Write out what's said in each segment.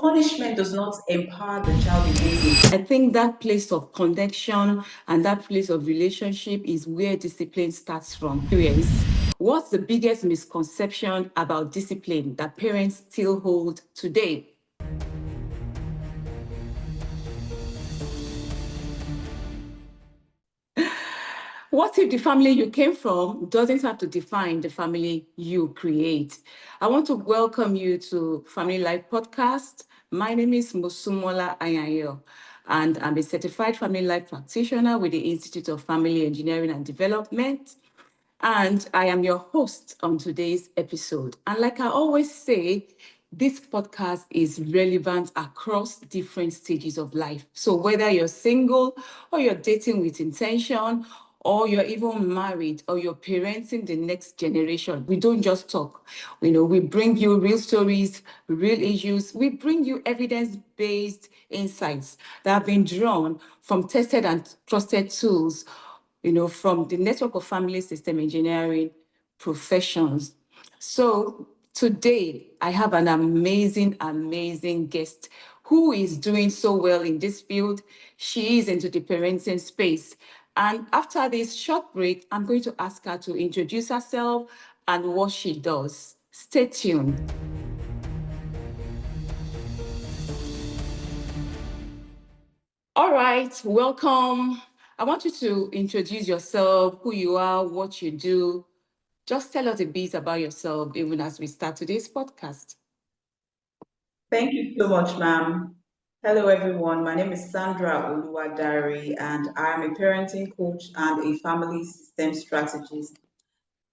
punishment does not empower the child in any way. I think that place of connection and that place of relationship is where discipline starts from. What's the biggest misconception about discipline that parents still hold today? What if the family you came from doesn't have to define the family you create? I want to welcome you to Family Life Podcast. My name is Mosunmola Aiyanyo, and I'm a certified family life practitioner with the Institute of Family Engineering and Development. And I am your host on today's episode. And like I always say, this podcast is relevant across different stages of life. So whether you're single or you're dating with intention, or you're even married or you're parenting the next generation, we don't just talk. We bring you real stories, real issues. We bring you evidence-based insights that have been drawn from tested and trusted tools, from the network of family system engineering professions. So today I have an amazing, amazing guest who is doing so well in this field. She is into the parenting space. And after this short break, I'm going to ask her to introduce herself and what she does. Stay tuned. All right, welcome. I want you to introduce yourself, who you are, what you do. Just tell us a bit about yourself, even as we start today's podcast. Thank you so much, ma'am. Hello, everyone. My name is Sandra Oluwadare, and I'm a parenting coach and a family system strategist.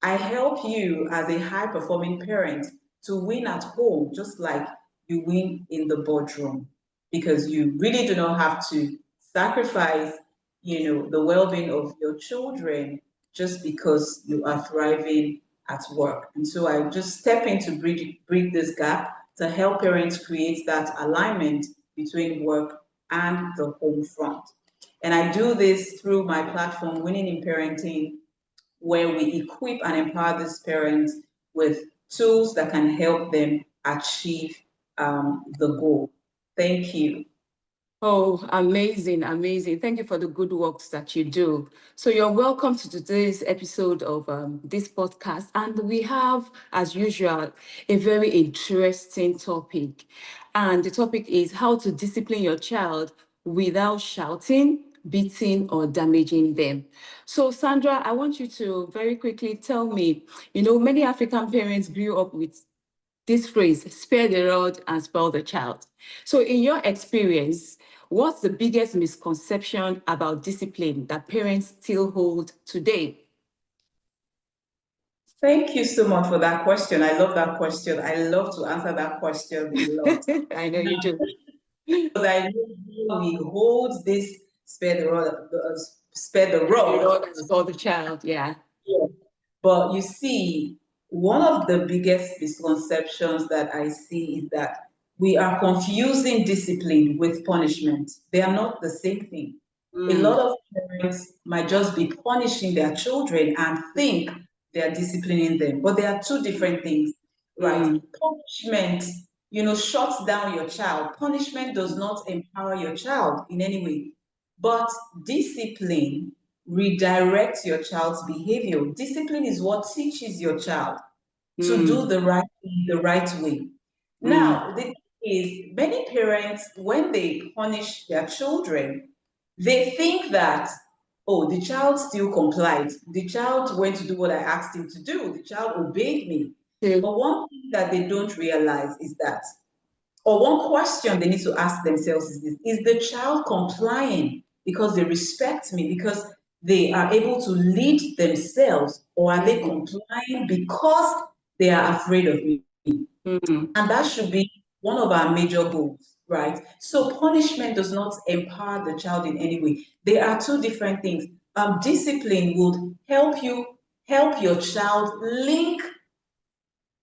I help you as a high-performing parent to win at home, just like you win in the boardroom, because you really do not have to sacrifice, the well-being of your children just because you are thriving at work. And so I just step in to bridge this gap to help parents create that alignment between work and the home front. And I do this through my platform, Winning in Parenting, where we equip and empower these parents with tools that can help them achieve the goal. Thank you. Oh, amazing, amazing. Thank you for the good works that you do. So you're welcome to today's episode of this podcast. And we have, as usual, a very interesting topic. And the topic is how to discipline your child without shouting, beating, or damaging them. So Sandra, I want you to very quickly tell me, many African parents grew up with this phrase, spare the rod and spoil the child. So in your experience, what's the biggest misconception about discipline that parents still hold today? Thank you so much for that question. I love that question. I love to answer that question a lot. I know you do. Because I know we hold this spare the rod, spare the Spare the rod. rod and spoil the child, yeah. Yeah. But you see, one of the biggest misconceptions that I see is that we are confusing discipline with punishment. They are not the same thing. A lot of parents might just be punishing their children and think they are disciplining them, but they are two different things, right? Punishment, shuts down your child. Punishment does not empower your child in any way, but discipline redirects your child's behavior. Discipline is what teaches your child to do the right thing the right way. Now, the thing is, many parents, when they punish their children, they think that, oh, the child still complied. The child went to do what I asked him to do. The child obeyed me. Yeah. But one thing that they don't realize is that, or one question they need to ask themselves is this: is the child complying because they respect me, because they are able to lead themselves, or are they complying because they are afraid of me? And that should be one of our major goals, right? So punishment does not empower the child in any way. They are two different things. Discipline would help your child link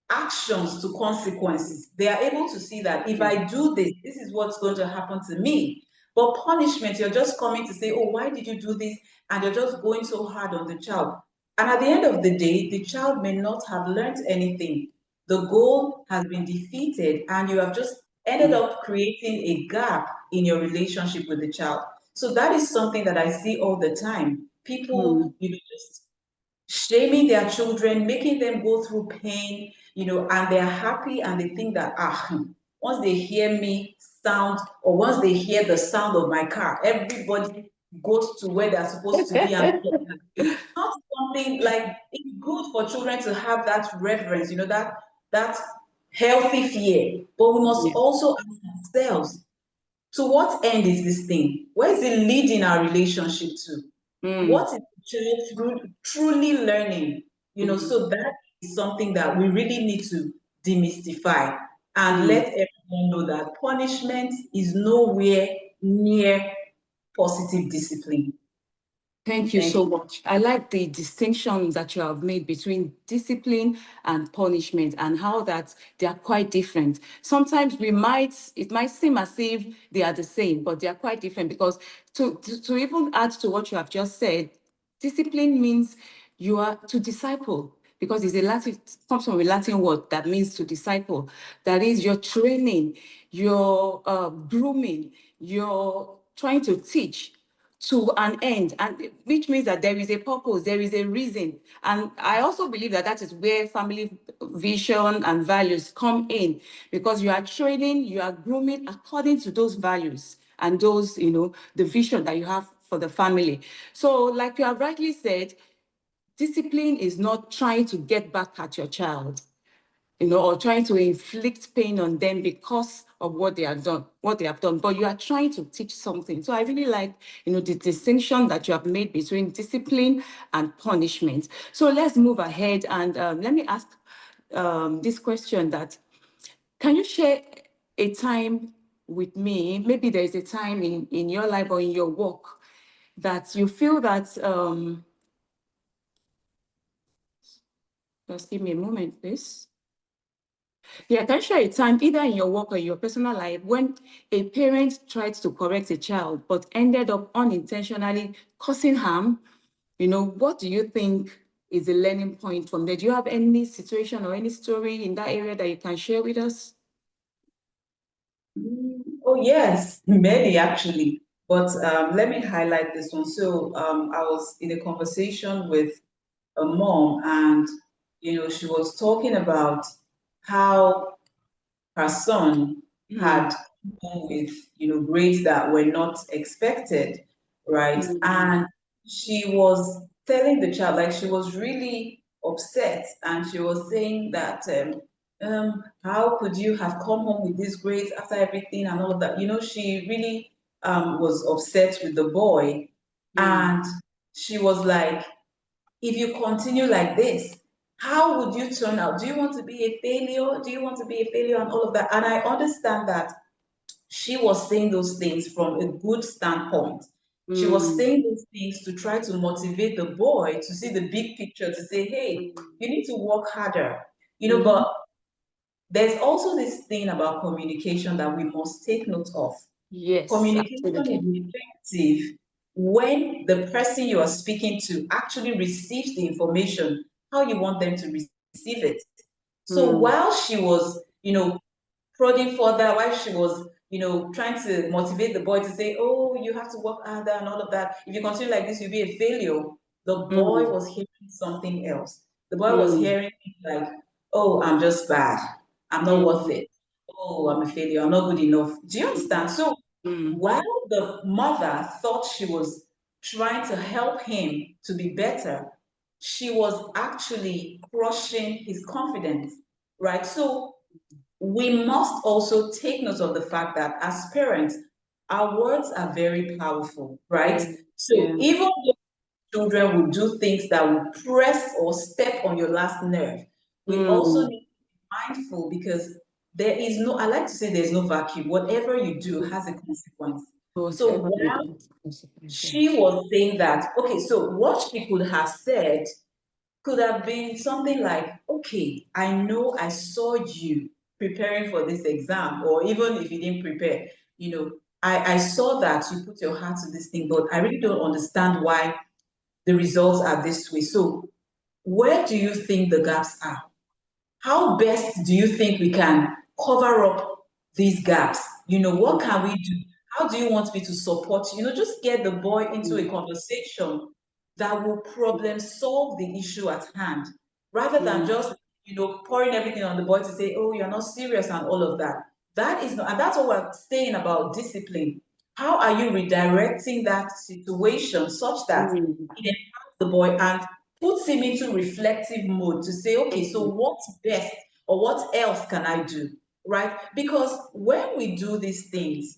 actions to consequences. They are able to see that if I do this, this is what's going to happen to me. But punishment, you're just coming to say, oh, why did you do this? And you're just going so hard on the child. And at the end of the day, the child may not have learned anything. The goal has been defeated, and you have just ended up creating a gap in your relationship with the child. So that is something that I see all the time. People, mm, just shaming their children, making them go through pain, and they're happy and they think that, once they hear me sound or once they hear the sound of my car, everybody goes to where they're supposed to be and all of that. Not something like it's good for children to have that reverence, that healthy fear. But we must yeah. also ask ourselves, to what end is this thing? Where is it leading our relationship to? Mm, What is the child truly learning? mm. So that is something that we really need to demystify and Mm. let everyone know that punishment is nowhere near positive discipline. Thank you Thank so you. much. I like the distinction that you have made between discipline and punishment and how that they are quite different. Sometimes it might seem as if they are the same, but they are quite different because to even add to what you have just said, discipline means you are to disciple because it comes from a Latin word that means to disciple. That is, you're training, you're grooming, you're trying to teach to an end, and which means that there is a purpose, there is a reason. And I also believe that that is where family vision and values come in, because you are training, you are grooming according to those values and those, the vision that you have for the family. So, like you have rightly said, discipline is not trying to get back at your child, or trying to inflict pain on them because of what they have done, but you are trying to teach something. So I really like, the distinction that you have made between discipline and punishment. So let's move ahead and let me ask this question that, can you share a time with me? Maybe there is a time in your life or in your work that you feel that, just give me a moment, please. Yeah, can you share a time, either in your work or your personal life, when a parent tried to correct a child but ended up unintentionally causing harm? What do you think is the learning point from there? Do you have any situation or any story in that area that you can share with us? Oh, yes, many actually. But let me highlight this one. So I was in a conversation with a mom, and she was talking about how her son had Mm, come with grades that were not expected, right? mm, And she was telling the child, like, she was really upset, and she was saying that how could you have come home with these grades after everything and all of that? She really was upset with the boy, mm, and she was like, if you continue like this, how would you turn out? Do you want to be a failure? Do you want to be a failure and all of that? And I understand that she was saying those things from a good standpoint. She was mm, saying those things to try to motivate the boy to see the big picture, to say, hey, mm, you need to work harder. mhm. But there's also this thing about communication that we must take note of. Yes, Communication absolutely. is effective when the person you are speaking to actually receives the information how you want them to receive it. So Mm, while she was, prodding further, while she was, trying to motivate the boy to say, oh, you have to work harder and all of that. If you continue like this, you'll be a failure. The boy mm, was hearing something else. The boy was mm, hearing like, oh, I'm just bad. I'm not worth mm, it. Oh, I'm a failure. I'm not good enough. Do you understand? So mm, while the mother thought she was trying to help him to be better, she was actually crushing his confidence, right? So we must also take note of the fact that as parents, our words are very powerful, right? yeah, So yeah. even though children will do things that will press or step on your last nerve, we also Mm. need to be mindful, because there is no, I like to say there's no vacuum. Whatever you do has a consequence. So Whatever you while do, consequence, yeah. she was saying that, okay, so what she could have said could have been something like, okay, I know I saw you preparing for this exam, or even if you didn't prepare, I saw that you put your heart to this thing, but I really don't understand why the results are this way. So, where do you think the gaps are? How best do you think we can cover up these gaps? What can we do? How do you want me to support you? Just get the boy into a conversation that will problem solve the issue at hand, rather than just, pouring everything on the boy to say, oh, you're not serious and all of that. That is not, and that's what we're saying about discipline. How are you redirecting that situation such that it empowers the boy and puts him into reflective mode to say, okay, so what's best or what else can I do? Right? Because when we do these things,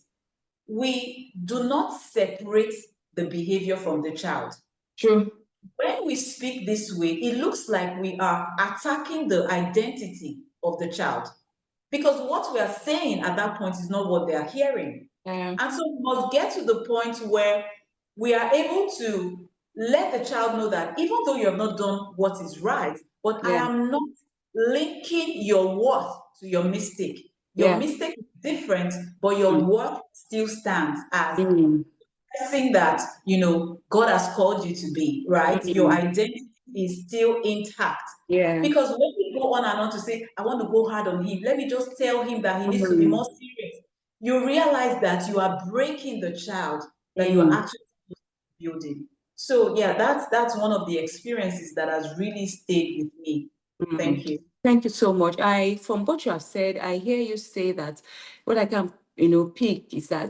we do not separate the behavior from the child. True. When we speak this way, it looks like we are attacking the identity of the child, because what we are saying at that point is not what they are hearing. And so we must get to the point where we are able to let the child know that even though you have not done what is right, but I am not linking your worth to your mistake. Your mistake is different, but your worth still stands as person that God has called you to be, right? Your identity is still intact. Because when we go on and on to say, I want to go hard on him, let me just tell him that he needs to be more serious, you realize that you are breaking the child that you are actually building. So yeah, that's one of the experiences that has really stayed with me. Thank you. Thank you so much. From what you have said, I hear you say that what I can, pick is that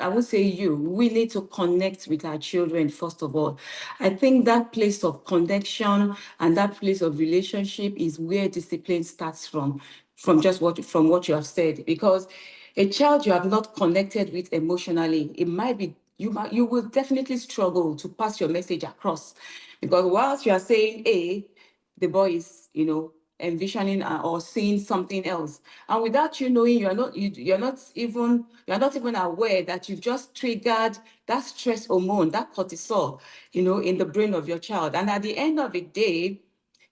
I would say we need to connect with our children, first of all. I think that place of connection and that place of relationship is where discipline starts from what you have said. Because a child you have not connected with emotionally, it might be, you will definitely struggle to pass your message across. Because whilst you are saying A, the boy is, envisioning or seeing something else, and without you knowing, you're not even aware that you've just triggered that stress hormone, that cortisol, in the brain of your child. And at the end of the day,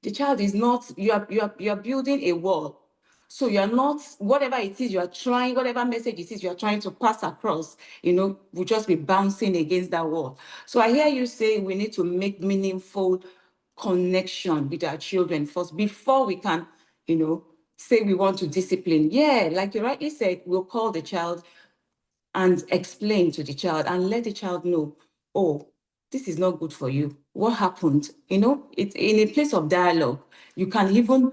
the child is not, you are building a wall. So you're not, whatever it is you are trying, whatever message it is you are trying to pass across, will just be bouncing against that wall. So I hear you say we need to make meaningful connection with our children first before we can, say we want to discipline. Yeah, like you rightly said, we'll call the child and explain to the child and let the child know, oh, this is not good for you. What happened? It's in a place of dialogue. You can even,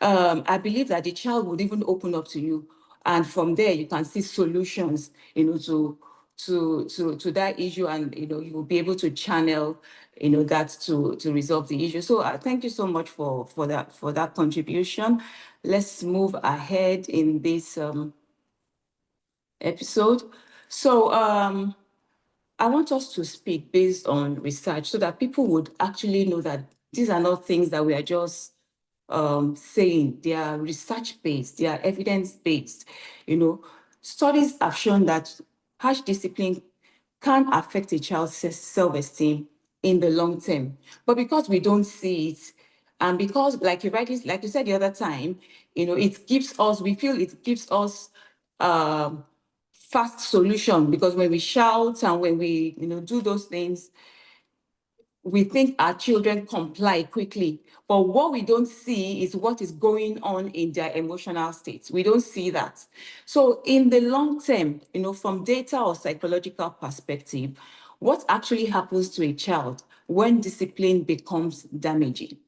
I believe that the child would even open up to you. And from there, you can see solutions, to that issue, and you will be able to channel that to resolve the issue. So thank you so much for that contribution. Let's move ahead in this episode. So I want us to speak based on research so that people would actually know that these are not things that we are just saying. They are research-based, they are evidence-based. Studies have shown that harsh discipline can affect a child's self-esteem in the long term. But because we don't see it, and because, like you said the other time, we feel it gives us fast solution, because when we shout and when we do those things, we think our children comply quickly. But what we don't see is what is going on in their emotional states. We don't see that. So in the long term, from data or psychological perspective, what actually happens to a child when discipline becomes damaging?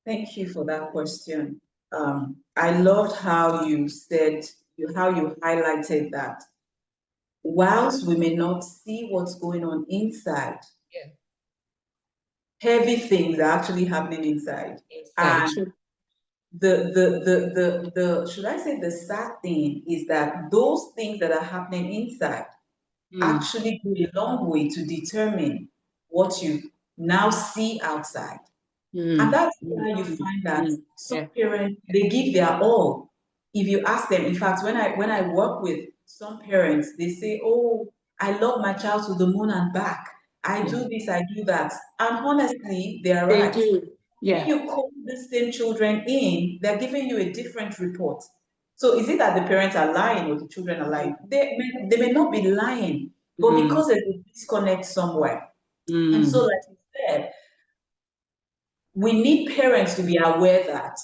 Thank you for that question. I loved how you said, how you highlighted that whilst we may not see what's going on inside, heavy things are actually happening inside. And the should I say, the sad thing is that those things that are happening inside actually go a long way to determine what you now see outside. And that's why you find that some parents, they give their all. If you ask them, in fact, when I work with some parents, they say, oh, I love my child to the moon and back. I do this, I do that. And honestly, they're They right. do. When you call the same children in, they're giving you a different report. So is it that the parents are lying or the children are lying? They may not be lying, but because there's a disconnect somewhere. And so, like you said, we need parents to be aware that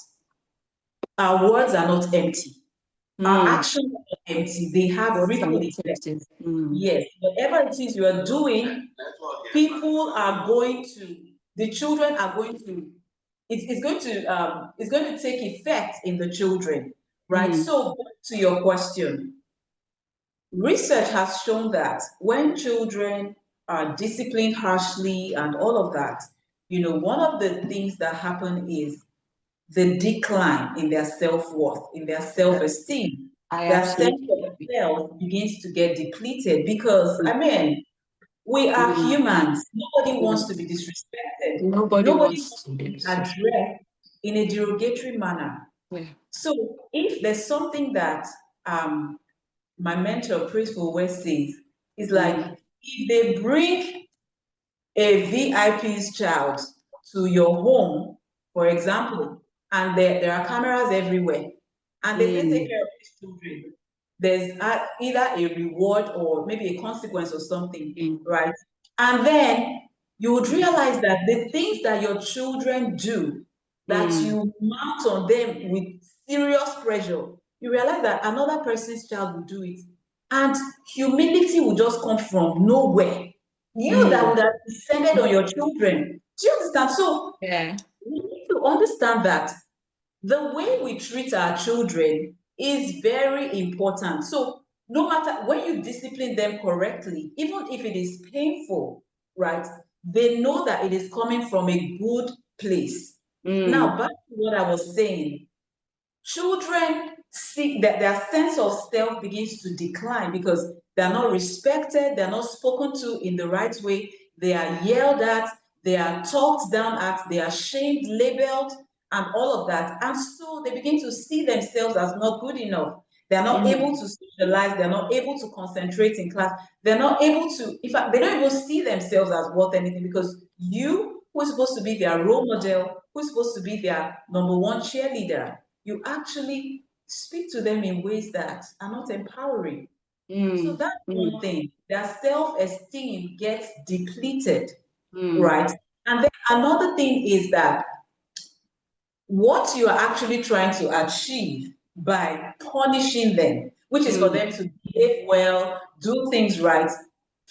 our words are not empty. Our Mm. actions are not empty. They have What's ripple unexpected? effects. Mm. Yes, whatever it is you are doing, people are going to, the children are going to, it's going to take effect in the children, right? Mm. So back to your question, research has shown that when children are disciplined harshly and all of that, one of the things that happen is the decline in their self-worth, in their self-esteem. I Their sense absolutely of agree. self begins to get depleted because, Mm. I mean, we are Mm. humans. Nobody wants Mm. to be disrespected. Nobody Nobody wants wants to to be be so. addressed in a derogatory manner. Yeah. So if there's something that my mentor, Principal West says, is Mm. like, if they bring a VIP's child to your home, for example, and there are cameras everywhere, and they say take Mm. care of these children, there's either a reward or maybe a consequence or something, Mm. right? And then you would realize that the things that your children do, that Mm. you mount on them with serious pressure, you realize that another person's child will do it. And humility will just come from nowhere. You that Mm. would have descended on your children. Do you understand? So Yeah. we need to understand that the way we treat our children is very important. So no matter when you discipline them correctly, even if it is painful, right? They know that it is coming from a good place. Now, Mm. back to what I was saying, children see that their sense of self begins to decline because they're not respected, they're not spoken to in the right way, they are yelled at, they are talked down at, they are shamed, labeled, and all of that. And so they begin to see themselves as not good enough. They're not able Mm. to socialize, they're not able to concentrate in class, they're not able to, in fact, they don't even see themselves as worth anything because you, who's supposed to be their role model, who's supposed to be their number one cheerleader, you actually speak to them in ways that are not empowering. So Mm. that's one Mm. thing. Their self-esteem gets depleted, Mm. right? And then another thing is that what you are actually trying to achieve by punishing them, which is for Mm. them to behave well, do things right,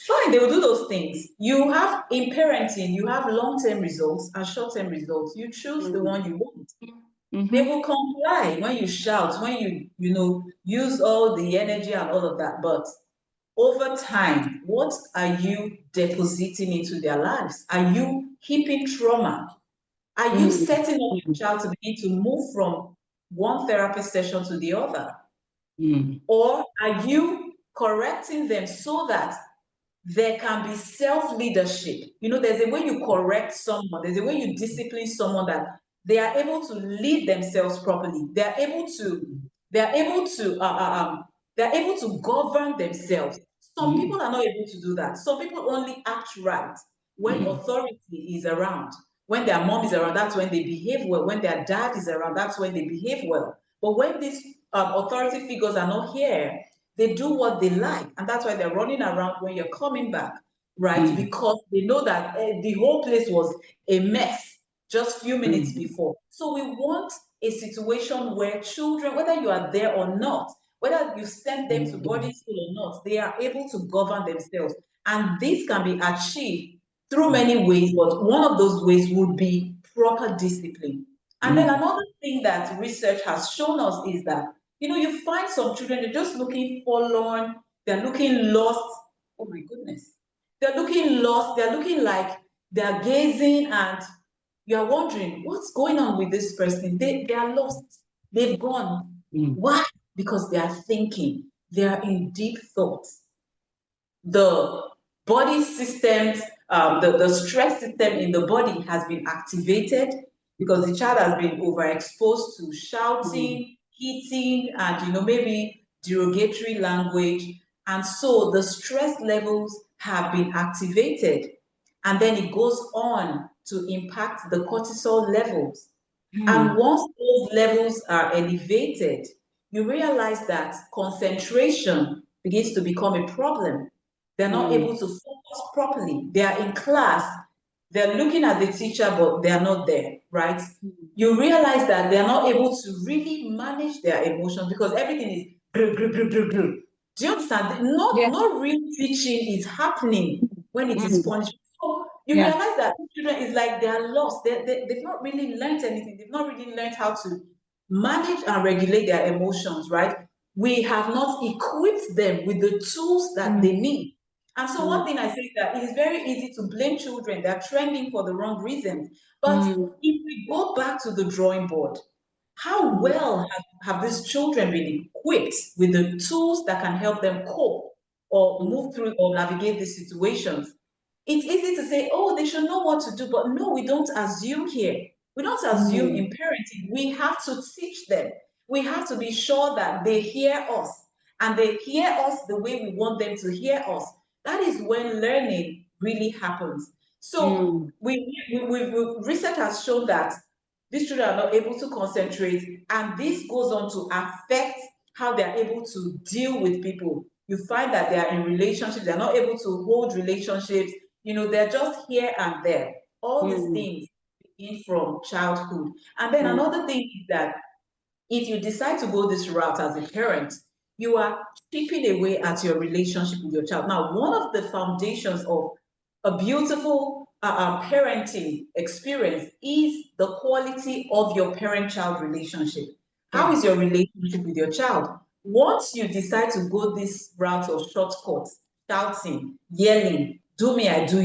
fine, they will do those things. You have in parenting, you have long-term results and short-term results. You choose the Mm. one you want. They Mm-hmm. will comply when you shout, when you use all the energy and all of that. But over time, what are you depositing into their lives? Are you heaping trauma? Are you Mm. setting up your Mm. child to begin to move from one therapy session to the other? Mm. Or are you correcting them so that there can be self-leadership? There's a way you correct someone, there's a way you discipline someone that they are able to lead themselves properly. They're able to they're able to govern themselves. Some Mm. people are not able to do that. Some people only act right when Mm. authority is around. When their mom is around, that's when they behave well. When their dad is around, that's when they behave well. But when these authority figures are not here, they do what they like. And that's why they're running around when you're coming back, right? Mm. Because they know that the whole place was a mess just few minutes Mm. before. So we want a situation where children, whether you are there or not, whether you send them to boarding Mm. school or not, they are able to govern themselves. And this can be achieved through Mm. many ways, but one of those ways would be proper discipline. And then Mm. another thing that research has shown us is that, you find some children, they're just looking forlorn, they're looking lost. Oh my goodness. They're looking lost, they're looking like they're gazing, and you're wondering, what's going on with this person? They are lost, they've gone. Mm. Why? Because they are thinking, they are in deep thoughts. The body systems, the stress system in the body has been activated because the child has been overexposed to Mm. shouting, hitting, and maybe derogatory language. And so the stress levels have been activated. And then it goes on to impact the cortisol levels. And Mm. once those levels are elevated, you realize that concentration begins to become a problem. They're not able Mm. to focus properly. They are in class. they're looking at the teacher, but they are not there, right? You realize that they are not able to really manage their emotions because everything is grr, grr, grr, grr, grr. Do you understand? Yeah. Not real teaching is happening when it is Mm. punishment. So you Yeah. realize that children is like they are lost. They've not really learned anything. They've not really learned how to manage and regulate their emotions, right? We have not equipped them with the tools that they Mm. need. And so one Mm. thing I say is that it is very easy to blame children. They're trending for the wrong reasons. But Mm. if we go back to the drawing board, how Mm. well have these children been equipped with the tools that can help them cope or Mm. move through or navigate these situations? It's easy to say, oh, they should know what to do, but no, we don't assume here. We don't assume in Mm. parenting. We have to teach them. We have to be sure that they hear us and they hear us the way we want them to hear us. That is when learning really happens. So Mm. research has shown that these children are not able to concentrate, and this goes on to affect how they are able to deal with people. You find that they are in relationships, they're not able to hold relationships, they're just here and there. All these Mm. things begin from childhood. And then Mm. another thing is that if you decide to go this route as a parent, you are chipping away at your relationship with your child. Now, one of the foundations of a beautiful parenting experience is the quality of your parent-child relationship. How Yeah. is your relationship with your child? Once you decide to go this route of shortcuts, shouting, yelling, do me, I do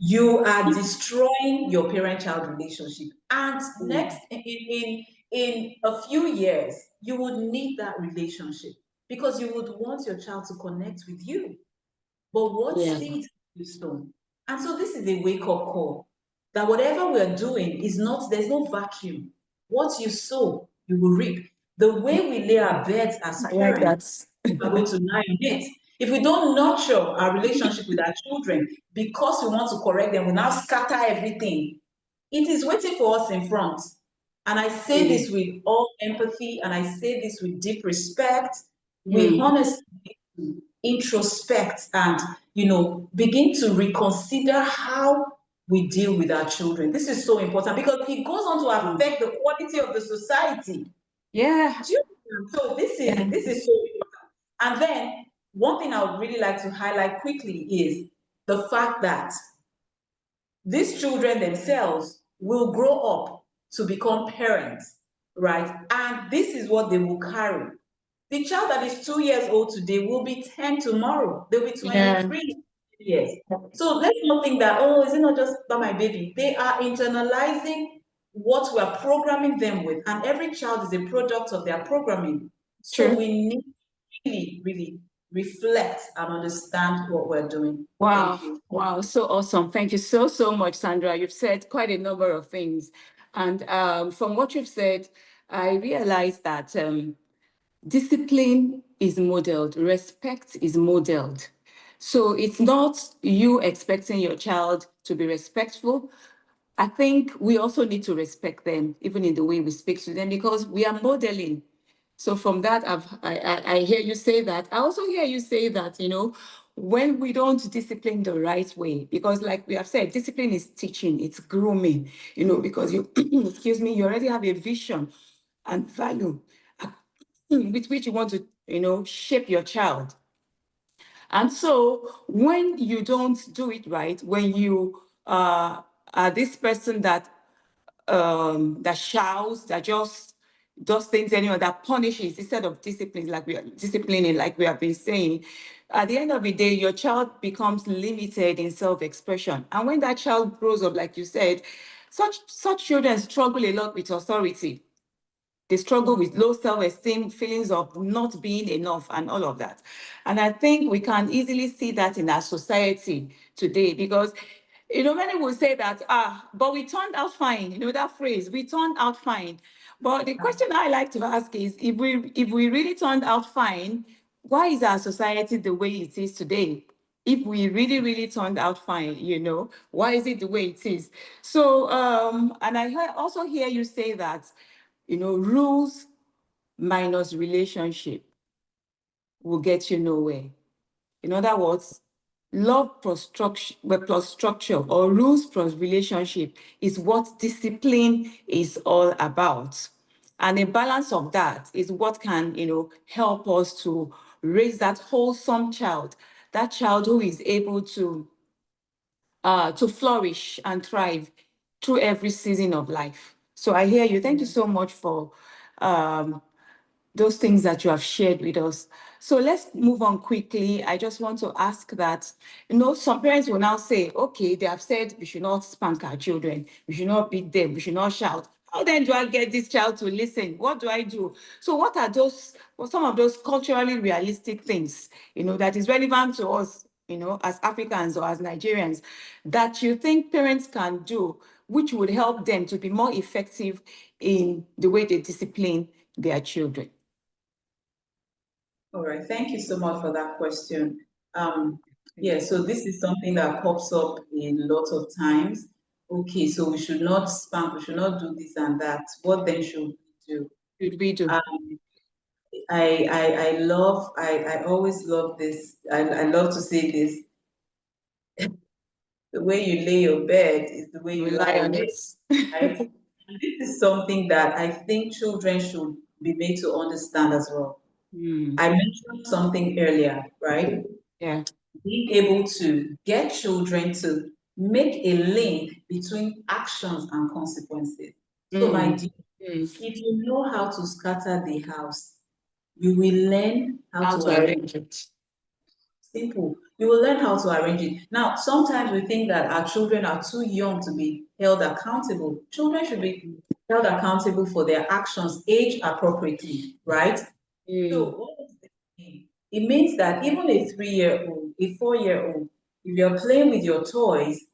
you are destroying your parent-child relationship. And next, Mm. in a few years, you would need that relationship because you would want your child to connect with you. But what Yeah. seeds you sow? And so this is a wake-up call that whatever we're doing is not, there's no vacuum. What you sow, you will reap. The way we lay our beds as I like parents, that. we're going to lie in it. If we don't nurture our relationship with our children because we want to correct them, we now scatter everything. It is waiting for us in front. And I say Mm. this with all empathy and I say this with deep respect. We Mm. honestly need to introspect and begin to reconsider how we deal with our children. This is so important because it goes on to Mm. affect the quality of the society. Yeah. Do you understand? So this is Yeah. this is so important. And then one thing I would really like to highlight quickly is the fact that these children themselves will grow up to become parents, right? And this is what they will carry. The child that is 2 years old today will be 10 tomorrow. They'll be Yeah. 23 years. So let's not think that, oh, is it not just about my baby? They are internalizing what we're programming them with. And every child is a product of their programming. So True. we need to really, really reflect and understand what we're doing. Thank Wow. you. Wow. So awesome. Thank you so, so much, Sandra. You've said quite a number of things. And from what you've said, I realized that discipline is modeled, respect is modeled. So it's not you expecting your child to be respectful. I think we also need to respect them, even in the way we speak to them, because we are modeling. So from that, I hear you say that. I also hear you say that, when we don't discipline the right way, because like we have said, discipline is teaching, it's grooming, because you, excuse me, you already have a vision and value with which you want to, shape your child. And so when you don't do it right, when you are this person that shouts, that just does things anyway, that punishes instead of disciplines, like we are disciplining, like we have been saying, at the end of the day, your child becomes limited in self-expression. And when that child grows up, like you said, such children struggle a lot with authority. They struggle with low self-esteem, feelings of not being enough, and all of that. And I think we can easily see that in our society today because, many will say that, but we turned out fine, that phrase, we turned out fine. But the question I like to ask is, if we really turned out fine, why is our society the way it is today? If we really, really turned out fine, why is it the way it is? So, and also hear you say that, rules minus relationship will get you nowhere. In other words, love plus structure or rules plus relationship is what discipline is all about. And a balance of that is what can, help us to raise that wholesome child, that child who is able to flourish and thrive through every season of life. So I hear you. Thank you so much for um, those things that you have shared with us. So let's move on quickly. I just want to ask that, some parents will now say, okay, they have said we should not spank our children, we should not beat them, we should not shout. How then do I get this child to listen? What do I do? So what are some of those culturally realistic things, that is relevant to us, as Africans or as Nigerians, that you think parents can do, which would help them to be more effective in the way they discipline their children? All right, thank you so much for that question. Yeah, so this is something that pops up a lot of times. Okay, so we should not spank, we should not do this and that. What then should we do? Should we do? Um, I always love this. I love to say this. The way you lay your bed is the way you lie Rely your on head, it. right? And this is something that I think children should be made to understand as well. Mm, I mentioned something earlier, right? yeah. Being able to get children to make a link between actions and consequences. So, my Mm, dear, mm. if you know how to scatter the house, you will learn how How to to arrange. arrange it. Simple. You will learn how to arrange it. Now, sometimes we think that our children are too young to be held accountable. Children should be held accountable for their actions age appropriately, right? So Mm, what does this mean? It means that even a 3-year-old, a 4-year-old, if you're playing with your toys,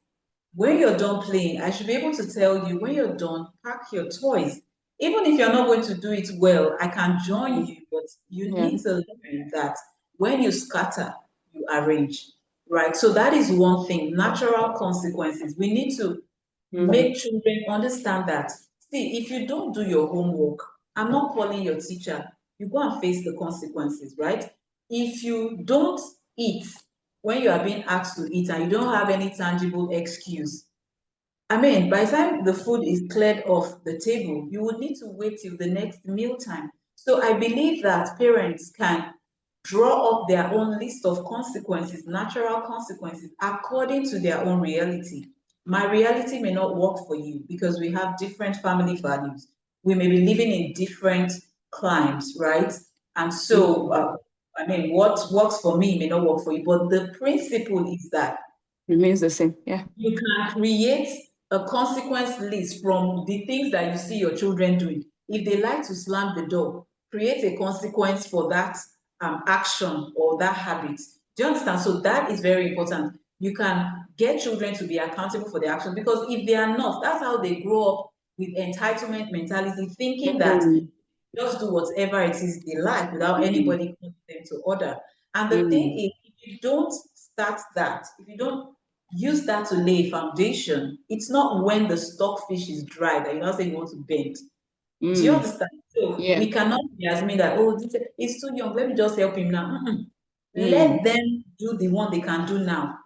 when you're done playing, I should be able to tell you when you're done, pack your toys. Even if you're not going to do it well, I can join you, but you yeah. need to learn that when you scatter, you arrange, right? So that is one thing, natural consequences. We need to Mm, make children understand that. See, if you don't do your homework, I'm not calling your teacher. You go and face the consequences, right? If you don't eat when you are being asked to eat and you don't have any tangible excuse, I mean, by the time the food is cleared off the table, you would need to wait till the next meal time. So I believe that parents can draw up their own list of consequences, natural consequences, according to their own reality. My reality may not work for you because we have different family values. We may be living in different climes, right? And so, mm. I mean, what works for me may not work for you, but the principle is that Remains the same. Yeah. you can create a consequence list from the things that you see your children doing. If they like to slam the door, create a consequence for that action or that habit. Do you understand? So that is very important. You can get children to be accountable for their actions because if they are not, that's how they grow up with entitlement mentality, thinking that Mm, just do whatever it is they like without mm, anybody calling them to order. And the thing mm, is, if you don't start that, if you don't use that to lay a foundation, it's not when the stockfish is dry that you now say you want to bend. Do you mm. understand? So Yeah. we cannot be assuming that, oh, this is too young, let me just help him now. Mm, Let them do the one they can do now.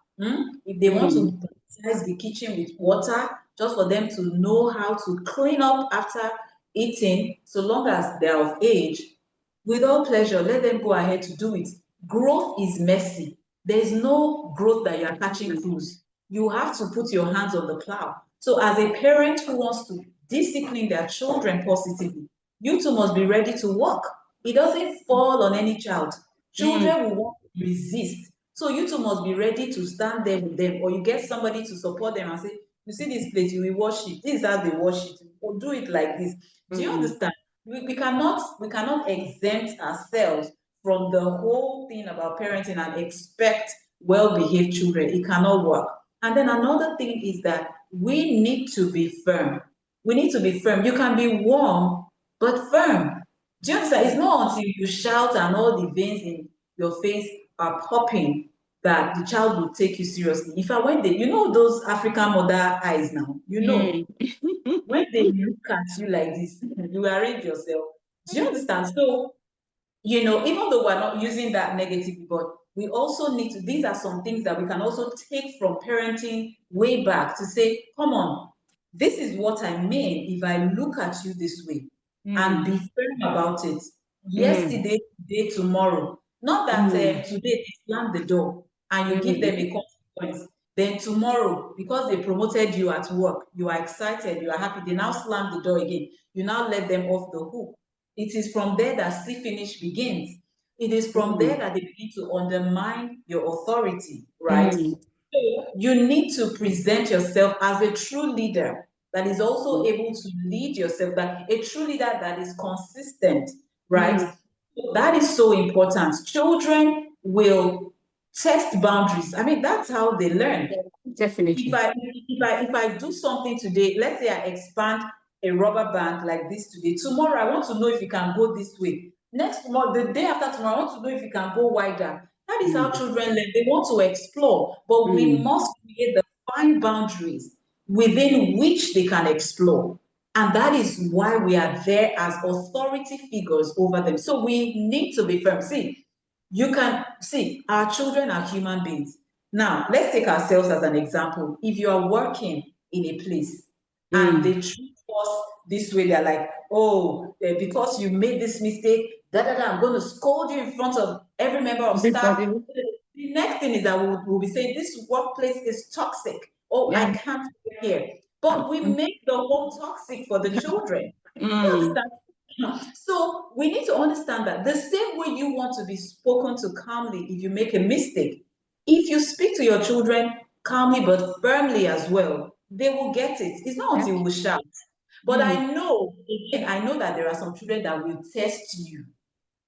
If they want to mm, baptize the kitchen with water, just for them to know how to clean up after eating, so long as they're of age, with all pleasure, let them go ahead to do it. Growth is messy. There's no growth that you're catching mm, cruise. You have to put your hands on the plow. So, as a parent who wants to discipline their children positively, you too must be ready to work. It doesn't fall on any child. mm, Children will want to resist. So you too must be ready to stand there with them, or you get somebody to support them and say, you see this place, you will wash it. This is how they wash it. Or do it like this. Do you mm, understand? We cannot exempt ourselves from the whole thing about parenting and expect well-behaved children. It cannot work. And then another thing is that we need to be firm. We need to be firm. You can be warm, but firm. Do you understand? It's not until you shout and all the veins in your face are popping that the child will take you seriously. If I went there, you know those African mother eyes now, mm. when they look at you like this, you arrange yourself. Do you understand? So even though we're not using that negatively, but we also need to, these are some things that we can also take from parenting way back to say, come on, this is what I mean if I look at you this way and be Mm. firm about it. Mm. Yesterday, today, tomorrow. Not that Mm. today they slam the door and you give them Mm. a consequence. Then tomorrow, because they promoted you at work, you are excited, you are happy, they now slam the door again. You now let them off the hook. It is from there that see finish begins. It is from there Mm. that they begin to undermine your authority, right? Mm. So you need to present yourself as a true leader that is also able to lead yourself, that a true leader that is consistent, right? Mm. That is so important. Children will test boundaries. I mean, that's how they learn. Yeah, if definitely. I if I do something today, let's say I expand a rubber band like this today. Tomorrow I want to know if you can go this way. Next tomorrow, the day after tomorrow, I want to know if you can go wider. That is how Mm. children learn. They want to explore, but we Mm. must create the fine boundaries within which they can explore. And that is why we are there as authority figures over them. So we need to be firm. See, you can see our children are human beings. Now, let's take ourselves as an example. If you are working in a place and Mm. they treat us this way, they're like, oh, because you made this mistake, I'm going to scold you in front of every member of staff. Everybody. The next thing is that we'll be saying, this workplace is toxic. Oh, I Yeah. can't work here. But we make the home toxic for the children. You Mm. understand? So we need to understand that the same way you want to be spoken to calmly if you make a mistake, if you speak to your children calmly but firmly as well, they will get it. It's not Yeah. until we shout. But Mm. I know, again, I know that there are some children that will test you.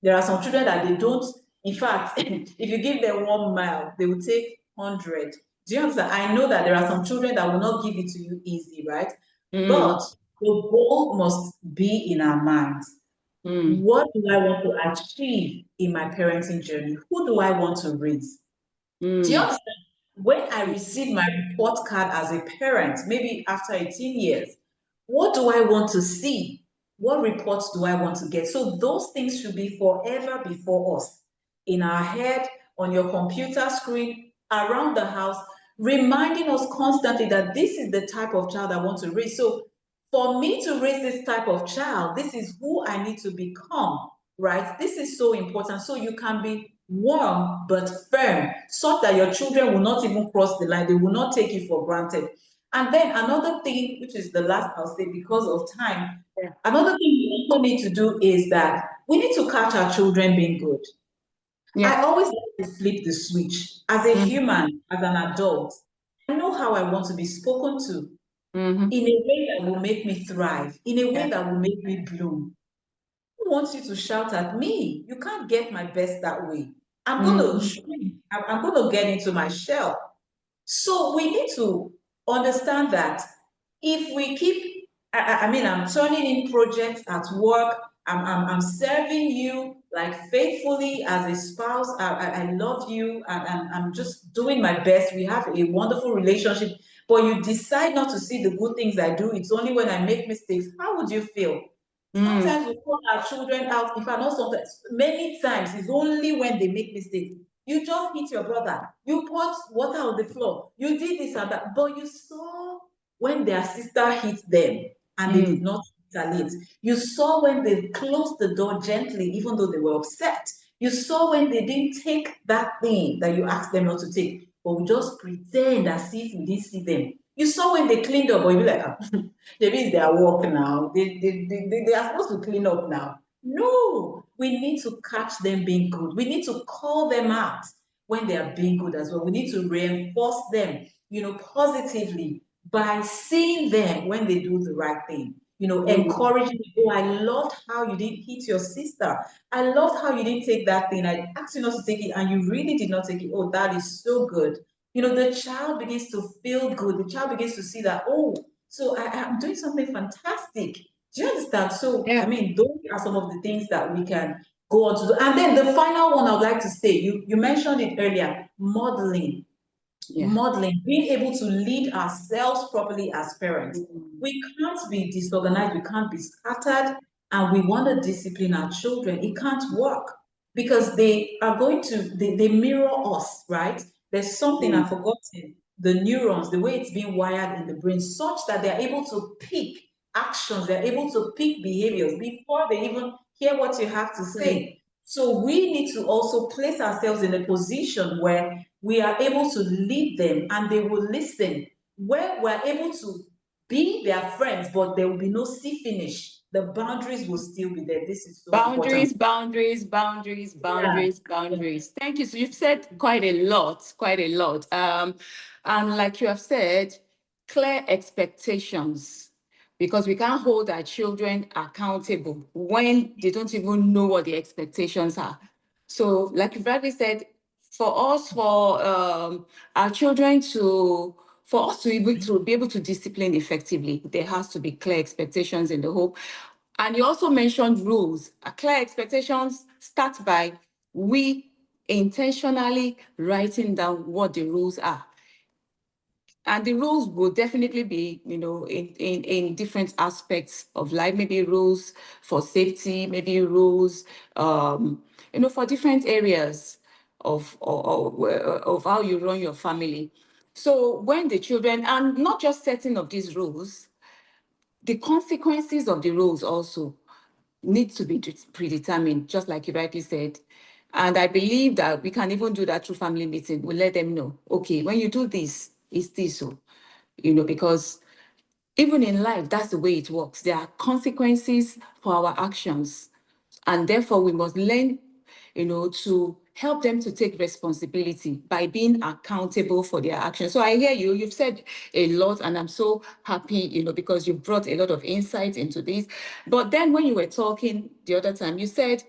There are some children that they don't, in fact, if you give them 1 mile, they will take 100. Do you understand? I know that there are some children that will not give it to you easy, right? But Mm. the goal must be in our minds. Mm. What do I want to achieve in my parenting journey? Who do I want to raise? Do you Mm. understand? When I receive my report card as a parent, maybe after 18 years, what do I want to see? What reports do I want to get? So those things should be forever before us, in our head, on your computer screen, around the house, reminding us constantly that this is the type of child I want to raise. So for me to raise this type of child, this is who I need to become, right? This is so important. So you can be warm but firm, so that your children will not even cross the line. They will not take you for granted. And then another thing, which is the last I'll say because of time, Yeah. another thing we also need to do is that we need to catch our children being good. Yeah. I always like to flip the switch. As a Mm. human, as an adult, I know how I want to be spoken to Mm-hmm. in a way that will make me thrive, in a way Yeah. that will make me bloom. Who wants you to shout at me? You can't get my best that way. I'm going to Mm. shrink. I'm going to get into my shell. So we need to understand that if we keep, I mean, I'm turning in projects at work, I'm serving you like faithfully as a spouse, I love you, and I'm just doing my best. We have a wonderful relationship, but you decide not to see the good things I do. It's only when I make mistakes. How would you feel? Mm. Sometimes we call our children out, if I know sometimes, many times it's only when they make mistakes. You just hit your brother, you poured water on the floor, you did this and that, but you saw when their sister hit them and they did Mm. not retaliate. You saw when they closed the door gently, even though they were upset. You saw when they didn't take that thing that you asked them not to take, but we just pretend as if we didn't see them. You saw when they cleaned up, but you be like, ah, maybe it's their work now. They are supposed to clean up now. No, we need to catch them being good. We need to call them out when they are being good as well. We need to reinforce them, positively by seeing them when they do the right thing. Mm. Encouraging. Oh, I loved how you didn't hit your sister. I loved how you didn't take that thing. I asked you not to take it, and you really did not take it. Oh, that is so good. The child begins to feel good. The child begins to see that, oh, so I'm doing something fantastic. Do you understand? So, I Yeah. mean, those are some of the things that we can go on to do. And then the final one I would like to say, you mentioned it earlier, modeling. Yeah. Modeling, being able to lead ourselves properly as parents. Mm. We can't be disorganized, we can't be scattered, and we want to discipline our children. It can't work. because they are going to, they mirror us, right? There's something Mm. I've forgotten, the neurons, the way it's being wired in the brain, such that they're able to pick actions, they're able to pick behaviors before they even hear what you have to Mm. say. So we need to also place ourselves in a position where we are able to lead them and they will listen, where we're able to be their friends, but there will be no see finish. The boundaries will still be there. This is so important. Boundaries, boundaries, boundaries, Yeah. boundaries, Yeah. boundaries. Thank you. So you've said quite a lot, quite a lot. And like you have said, clear expectations, because we can't hold our children accountable when they don't even know what the expectations are. So, like you've rightly said, for us, for our children to, for us to be able to discipline effectively, there has to be clear expectations in the home. And you also mentioned rules. Clear expectations start by we intentionally writing down what the rules are. And the rules will definitely be, in different aspects of life, maybe rules for safety, maybe rules, for different areas of how you run your family. So when the children, and not just setting of these rules, the consequences of the rules also need to be predetermined, just like you rightly said. And I believe that we can even do that through family meeting. We let them know, okay, when you do this, it's this. So, because even in life, that's the way it works. There are consequences for our actions. And therefore, we must learn, to help them to take responsibility by being accountable for their actions. So I hear you, you've said a lot, and I'm so happy, because you've brought a lot of insight into this. But then when you were talking the other time, you said,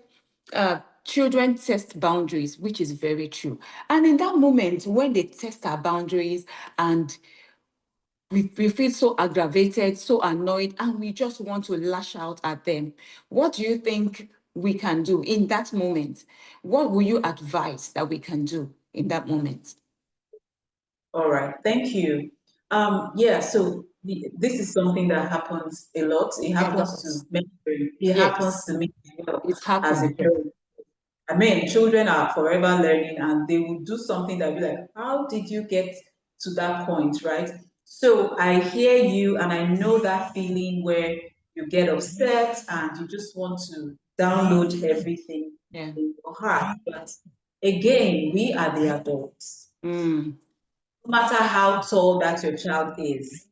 children test boundaries, which is very true. And in that moment, when they test our boundaries and we feel so aggravated, so annoyed, and we just want to lash out at them. What do you think we can do in that moment? What will you advise that we can do in that moment? All right. Thank you. Yeah, so this is something that happens a lot. It A happens lot. to many parents. It happens to Yes, me as well it's as a happened. parent. I mean, children are forever learning and they will do something that will be like, how did you get to that point, right? So I hear you and I know that feeling where you get upset and you just want to download everything Yeah. in your heart. But again, we are the adults. Mm. No matter how tall that your child is,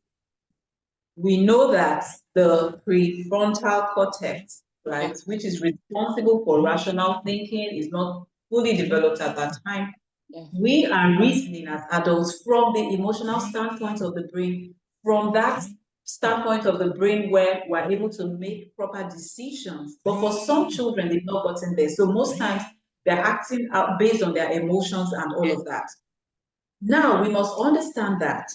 we know that the prefrontal cortex, Yeah. right, which is responsible for rational thinking, is not fully developed at that time. Yeah. We are reasoning as adults from the emotional standpoint of the brain, from that standpoint of the brain where we're able to make proper decisions. But for some children, they've not gotten there. So most times they're acting out based on their emotions and all Yeah. of that. Now we must understand that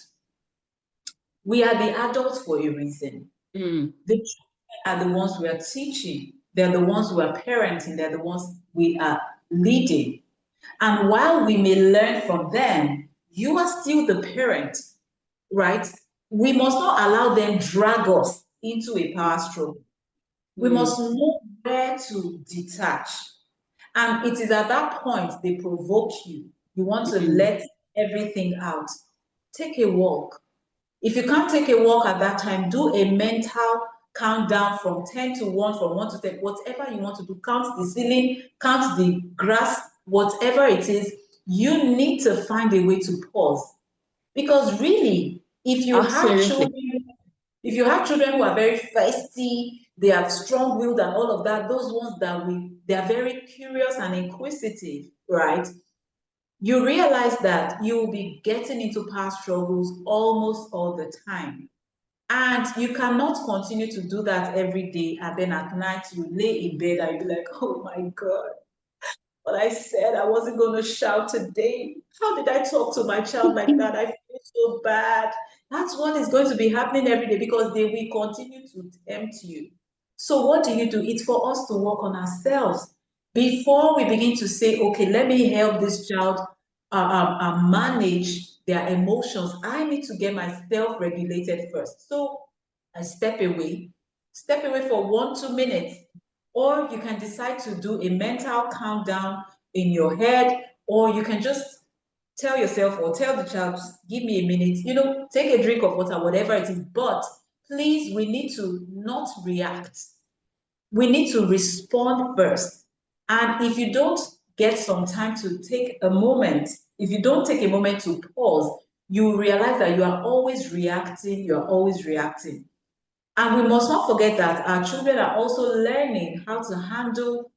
we are the adults for a reason. Mm. The children are the ones we are teaching. They're the ones we are parenting. They're the ones we are leading. And while we may learn from them, you are still the parent, right? We must not allow them drag us into a power struggle. We Mm. must know where to detach. And it is at that point they provoke you. You want to Mm. let everything out. Take a walk. If you can't take a walk at that time, do a mental countdown from 10 to 1, from 1 to 10, whatever you want to do. Count the ceiling, count the grass, whatever it is. You need to find a way to pause. Because really, Absolutely. if you have children who are very feisty, they are strong-willed and all of that, those ones that they are very curious and inquisitive, right? You realize that you will be getting into power struggles almost all the time. And you cannot continue to do that every day. And then at night, you lay in bed and you be like, oh my God, but I said I wasn't going to shout today. How did I talk to my child like that? I feel so bad. That's what is going to be happening every day because they will continue to tempt you. So, what do? It's for us to work on ourselves before we begin to say, okay, let me help this child manage their emotions. I need to get myself regulated first. So, I step away for 1, 2 minutes. or you can decide to do a mental countdown in your head, or you can just tell yourself or tell the child, give me a minute, take a drink of water, whatever it is. But please, we need to not react. We need to respond first. And if you don't get some time to take a moment, if you don't take a moment to pause, you realize that you are always reacting, you're always reacting. And we must not forget that our children are also learning how to handle,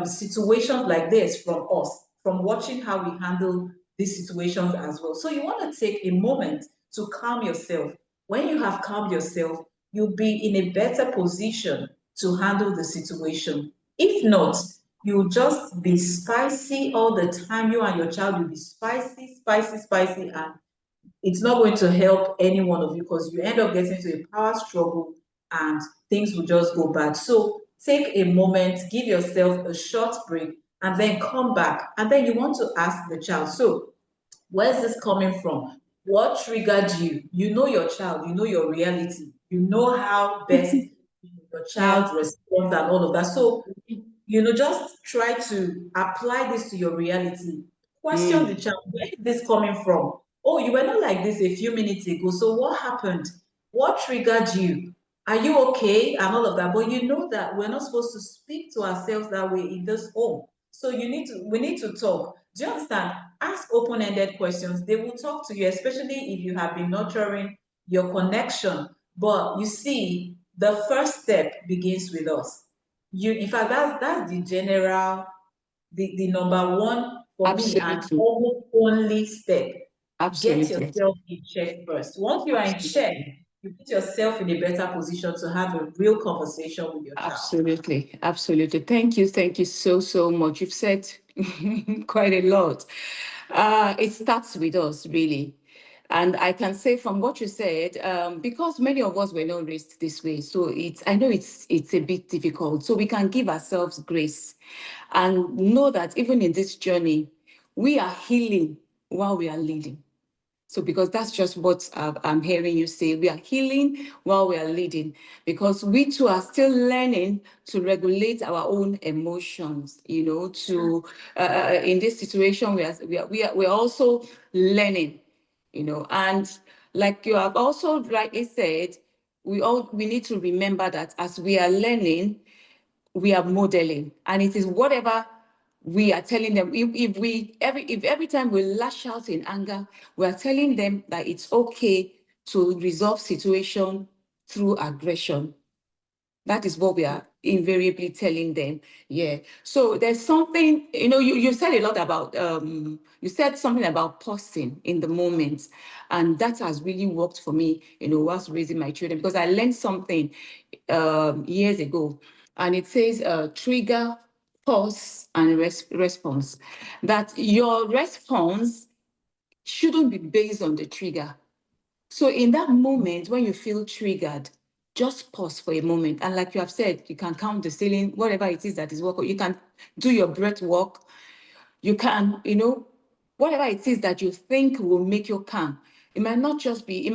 situations like this from us, from watching how we handle these situations as well. So you want to take a moment to calm yourself. When you have calmed yourself, you'll be in a better position to handle the situation. If not, you'll just be spicy all the time. You and your child will be spicy, spicy, spicy, and it's not going to help any one of you because you end up getting into a power struggle and things will just go bad. So take a moment, give yourself a short break, and then come back. And then you want to ask the child, so where's this coming from? What triggered you? You know your child, you know your reality, you know how best your Yeah. child responds and all of that. So just try to apply this to your reality. Question the Mm. child, where is this coming from? Oh, you were not like this a few minutes ago. So what happened? What triggered you? Are you okay? And all of that. But you know that we're not supposed to speak to ourselves that way in this home. So we need to talk. Do you understand? Ask open-ended questions. They will talk to you, especially if you have been nurturing your connection. But you see, the first step begins with us. In fact, that's the general, the number one for me, and Absolutely. almost only step. Get Absolutely. yourself in check first. Once you are in check, you put yourself in a better position to have a real conversation with your child. Absolutely, absolutely. Thank you so, so much. You've said quite a lot. It starts with us, really. And I can say from what you said, because many of us were not raised this way, so I know it's a bit difficult. So we can give ourselves grace and know that even in this journey, we are healing while we are leading. So, because that's just what I'm hearing you say, we are healing while we are leading, because we too are still learning to regulate our own emotions. In this situation, we're also learning. And like you have also rightly said, we need to remember that as we are learning, we are modeling, and it is whatever we are telling them. If every time we lash out in anger, we are telling them that it's okay to resolve situation through aggression. That is what we are invariably telling them. Yeah. So there's something, you said a lot about, you said something about pausing in the moment. And that has really worked for me, whilst raising my children, because I learned something years ago. And it says trigger, pause, and response. That your response shouldn't be based on the trigger. So in that moment, when you feel triggered, just pause for a moment. And like you have said, you can count the ceiling, whatever it is that is working. You can do your breath work. You can, whatever it is that you think will make you calm. It might just be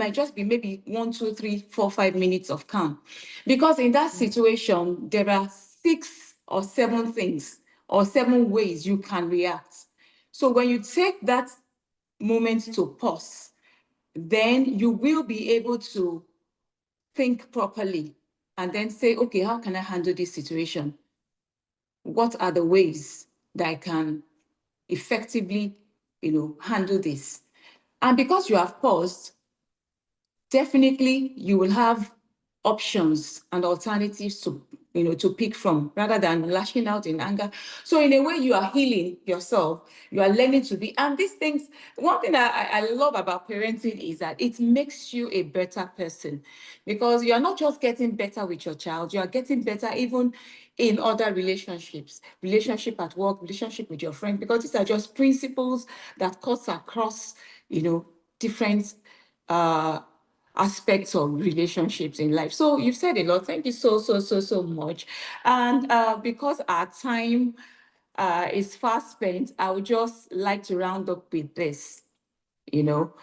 maybe 1, 2, 3, 4, 5 minutes of calm. Because in that situation, there are 6 or 7 things or 7 ways you can react. So when you take that moment to pause, then you will be able to think properly and then say, okay, how can I handle this situation? What are the ways that I can effectively, handle this? And because you have paused, definitely you will have options and alternatives to pick from rather than lashing out in anger. So in a way, you are healing yourself. You are learning to be. And these things, one thing I love about parenting is that it makes you a better person, because you are not just getting better with your child, you are getting better even in other relationships, relationship at work, relationship with your friend, because these are just principles that cuts across, different uh, aspects of relationships in life. So you've said a lot. Thank you so, so, so, so much. And because our time is fast spent, I would just like to round up with this, you know.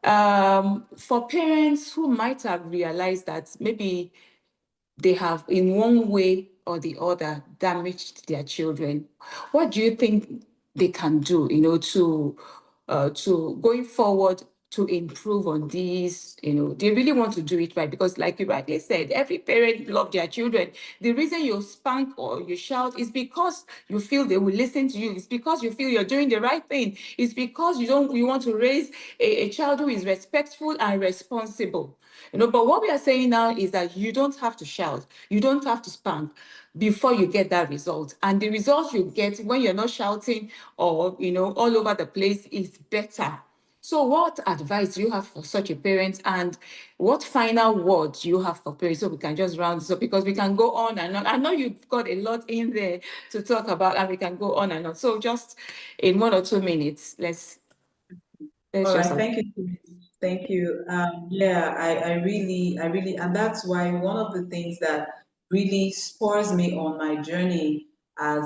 For parents who might have realized that maybe they have in one way or the other damaged their children. What do you think they can do, to going forward to improve on these? They really want to do it right, because like you rightly said, every parent love their children. The reason you spank or you shout is because you feel they will listen to you. It's because you feel you're doing the right thing. It's because you want to raise a child who is respectful and responsible. But what we are saying now is that you don't have to shout, you don't have to spank before you get that result. And the result you get when you're not shouting or all over the place is better. So what advice do you have for such a parent, and what final words do you have for parents, so we can just round this up, because we can go on and on. I know you've got a lot in there to talk about, and we can go on and on. So just in 1 or 2 minutes, let's All just. right, thank you. Thank you. Yeah, I really, and that's why one of the things that really spurs me on my journey as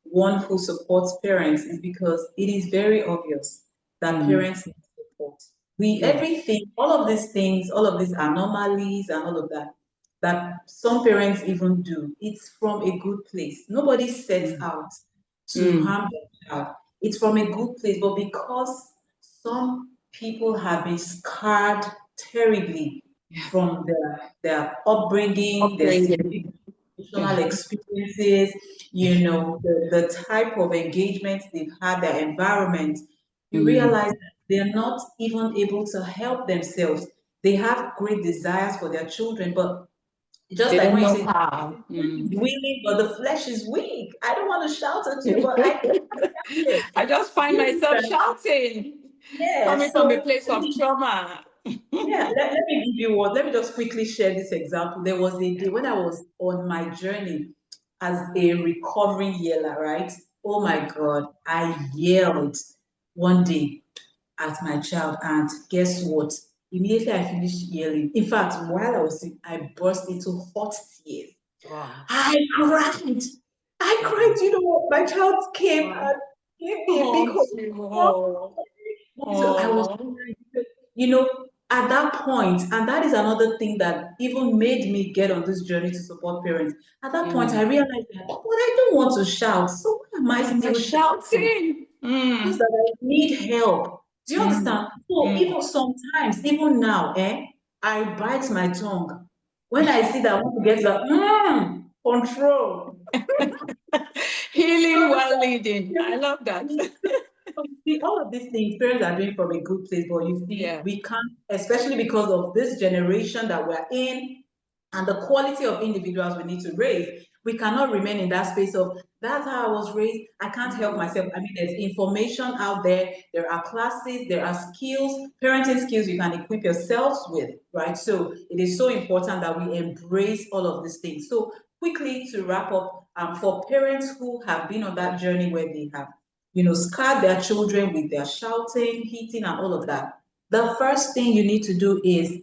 one who supports parents is because it is very obvious that Mm, parents need support. We, yeah. everything, all of these things, all of these anomalies and all of that, that some parents even do, it's from a good place. Nobody sets Mm, out to mm, harm their child. It's from a good place, but because some people have been scarred terribly yeah. from their upbringing, their Upbringing. significant Yeah. emotional experiences, the type of engagement they've had, their environment. You Mm. realize that they're not even able to help themselves. They have great desires for their children, but just They like don't when you know say, how. is willing, but the flesh is weak. I don't want to shout at you, but I can't help it. I just find You myself understand? shouting, Yeah. coming from a So place of trauma. yeah, let me give you one. Let me just quickly share this example. There was a day when I was on my journey as a recovering yeller, right? Oh my God, I yelled one day at my child, and guess what? Immediately I finished yelling. In fact, while I was sick, I burst into hot tears. Wow. I cried. I Wow. cried. You know what? My child came Wow. and gave me a big Oh, hug. oh, So I was oh. crying because, at that point, and that is another thing that even made me get on this journey to support parents. At that point, I Mm. realized that, but I don't want to shout. So why am I Why am I still shouting? shouting? Just Mm. that I need help. Do you Mm. understand? So Mm. even sometimes, even now, I bite my tongue when I see that I want to get that control. Healing while leading. I love that. See, all of these things parents are doing from a good place, but you see, Yeah. we can't, especially because of this generation that we're in and the quality of individuals we need to raise. We cannot remain in that space of that's how I was raised. I can't help Mm. myself. I mean, there's information out there, there are classes, there are skills, parenting skills you can equip yourselves with, right? So it is so important that we embrace all of these things. So quickly to wrap up, for parents who have been on that journey where they have scar their children with their shouting, hitting, and all of that. The first thing you need to do is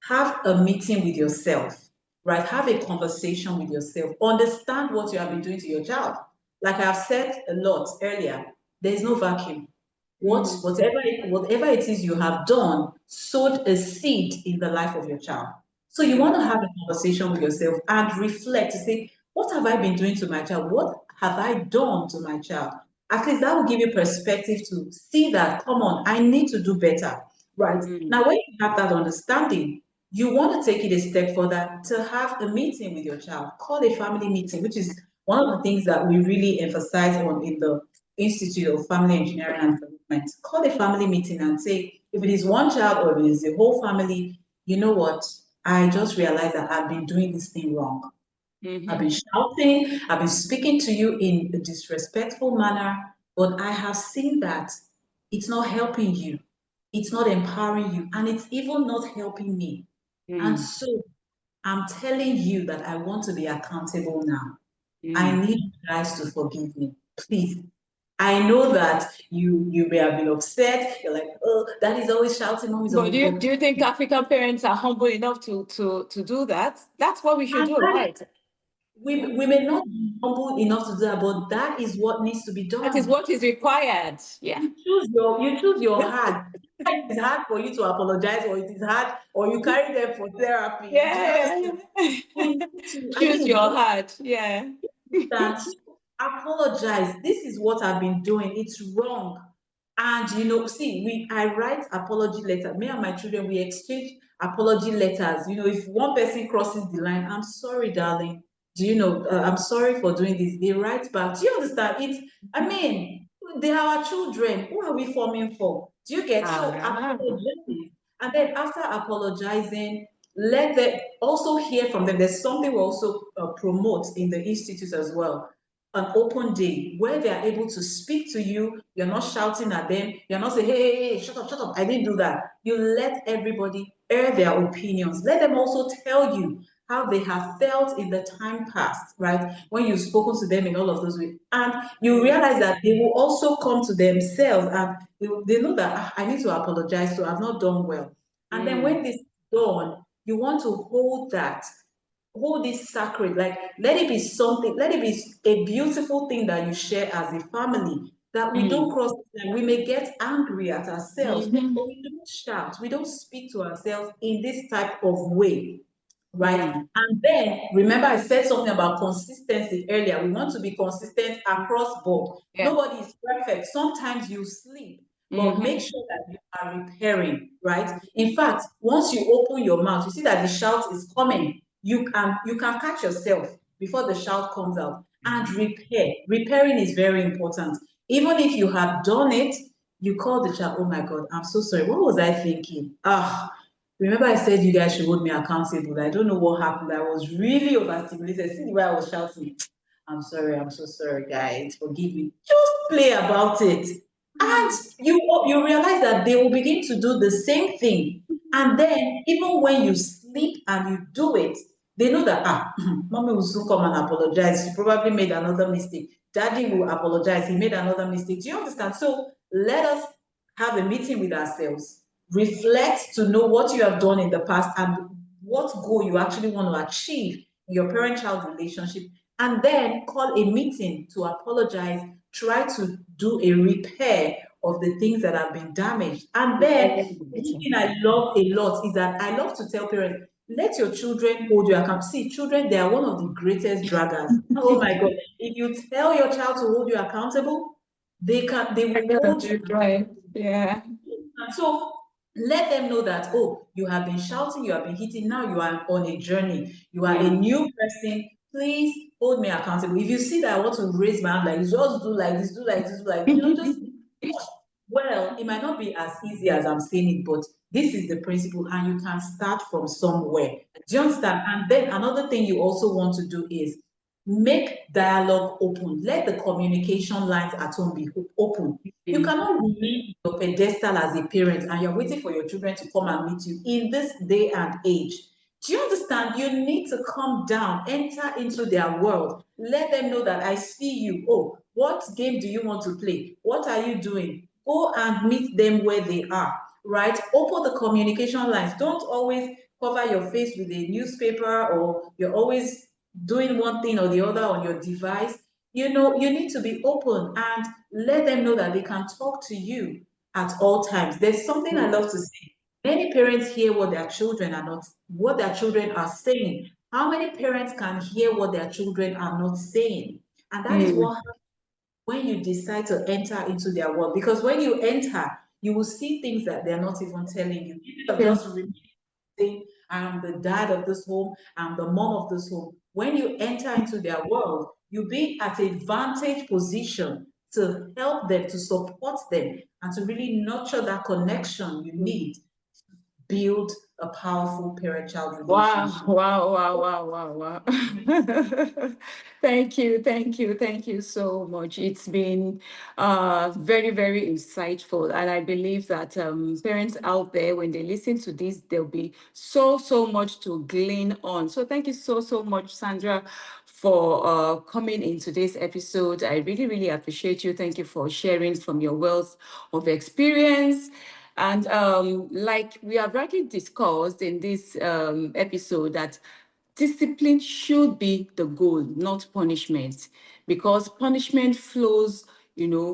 have a meeting with yourself, right? Have a conversation with yourself. Understand what you have been doing to your child. Like I've said a lot earlier, there's no vacuum. Mm. Whatever it is you have done, sowed a seed in the life of your child. So you Mm. want to have a conversation with yourself and reflect to say, what have I been doing to my child? What have I done to my child? At least that will give you perspective to see that, come on, I need to do better. Right. Mm. Now, when you have that understanding, you want to take it a step further to have a meeting with your child. Call a family meeting, which is one of the things that we really emphasize on in the Institute of Family Engineering and Development. Call a family meeting and say, if it is one child or if it is the whole family, you know what? I just realized that I've been doing this thing wrong. I've Mm-hmm. been shouting, I've been speaking to you in a disrespectful manner, but I have seen that it's not helping you, it's not empowering you, and it's even not helping me. And Mm. so I'm telling you that I want to be accountable now. I Mm. need you guys to forgive me, please. I know that you may have been upset. You're like, oh, that is always shouting, mom is But always. do you, But do you think African parents are humble enough to do that? That's what we should and do, that right? we may not be humble enough to do that, but that is what needs to be That is done. what is required. Yeah. You choose your heart. It is hard for you to apologize, or it is hard, or you carry them for therapy. Do you Yeah. understand? You need to, I Choose mean, your heart. Yeah. that apologize. This is what I've been doing. It's wrong. And see, I write apology letter. Me and my children, we exchange apology letters. If one person crosses the line, I'm sorry, darling. Do you know? I'm sorry for doing this. They write back. Do you understand? I mean, they are our children. Who are we forming for? Do you get? So Ah. apologize. And then after apologizing, let them also hear from them. There's something we also promote in the institute as well, an open day where they are able to speak to you. You're not shouting at them. You're not saying, hey, hey, hey, shut up, I didn't do that. You let everybody air their opinions. Let them also tell you how they have felt in the time past, right? When you've spoken to them in all of those ways. And you realize that they will also come to themselves, and they know that, I need to apologize, so I've not done well. And then when Mm. this is done, you want to hold it sacred. Like, let it be something, let it be a beautiful thing that you share as a family, that we don't Mm. cross the line. We may get angry at ourselves, Mhm. but we don't shout, we don't speak to ourselves in this type of way, right? Mm. And then remember, I said something about consistency earlier. We want to be consistent across board. Yeah. Nobody is perfect. Sometimes you sleep, but make Mhm. sure that you are repairing, right? In fact, once you open your mouth, you see that the shout is coming. You can catch yourself before the shout comes out and repair. Repairing is very important. Even if you have done it, you call the child, oh my God, I'm so sorry. What was I thinking? Remember I said you guys should hold me accountable. I don't know what happened. I was really overstimulated. See the way I was shouting. I'm sorry, I'm so sorry, guys. Forgive me. Just play about it. And you realize that they will begin to do the same thing. And then even when you sleep and you do it, they know that mommy will soon come and apologize. She probably made another mistake. Daddy will apologize. He made another mistake. Do you understand? So let us have a meeting with ourselves, reflect to know what you have done in the past and what goal you actually want to achieve in your parent-child relationship, and then call a meeting to apologize, try to do a repair of the things that have been damaged. And then one thing I love a lot is that I love to tell parents, let your children hold you accountable. See, children, they are one of the greatest draggers. Oh my God. If you tell your child to hold you accountable, they I'm will gonna hold you do it right. Yeah. and so let them know that, oh, you have been shouting, you have been hitting, now you are on a journey. You are a Yeah. new person. Please hold me accountable. If you see that I want to raise my hand like this, just do like this, do like this, do like, just well, it might not be as easy as I'm saying it, but this is the principle, and you can start from somewhere. Do you understand? And then another thing you also want to do is make dialogue open. Let the communication lines at home be open. You Mm. cannot remain your pedestal as a parent and you're waiting for your children to come and meet you in this day and age. Do you understand? You need to come down, enter into their world. Let them know that I see you. Oh, what game do you want to play? What are you doing? Go and meet them where they are, right? Open the communication lines. Don't always cover your face with a newspaper, or you're always doing one thing or the other on your device. You need to be open and let them know that they can talk to you at all times. There's something I love to say. Many parents hear what their children are saying. How many parents can hear what their children are not saying? And that is Mm. what happens when you decide to enter into their world. Because when you enter, you will see things that they're not even telling you. Instead of Yeah. just saying, I'm the dad of this home, I'm the mom of this home. When you enter into their world, you be at a vantage position to help them, to support them, and to really nurture that connection you need to build a powerful parent-child Wow, relationship. wow, wow, wow, wow, wow. Thank you so much. It's been very, very insightful. And I believe that parents out there, when they listen to this, there'll be so, so much to glean on. So thank you so, so much, Sandra, for coming in today's episode. I really, really appreciate you. Thank you for sharing from your wealth of experience. And like we have already discussed in this episode, that discipline should be the goal, not punishment, because punishment flows,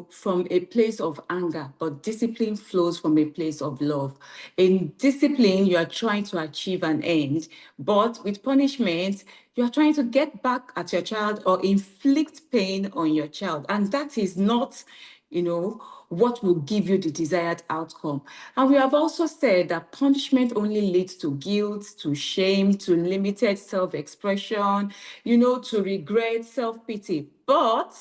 from a place of anger, but discipline flows from a place of love. In discipline, you are trying to achieve an end, but with punishment, you are trying to get back at your child or inflict pain on your child. And that is not, what will give you the desired outcome. And we have also said that punishment only leads to guilt, to shame, to limited self-expression, to regret, self-pity. But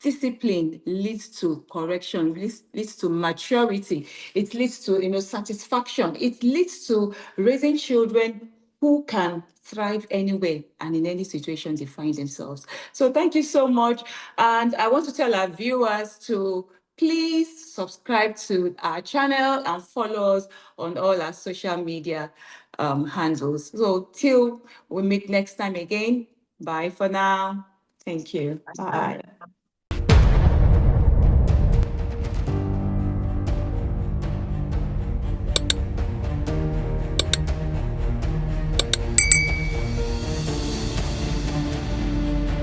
discipline leads to correction, leads to maturity. It leads to, satisfaction. It leads to raising children who can thrive anywhere and in any situation they find themselves. So thank you so much. And I want to tell our viewers to please subscribe to our channel and follow us on all our social media handles. So till we meet next time again, bye for now. Thank you. Bye.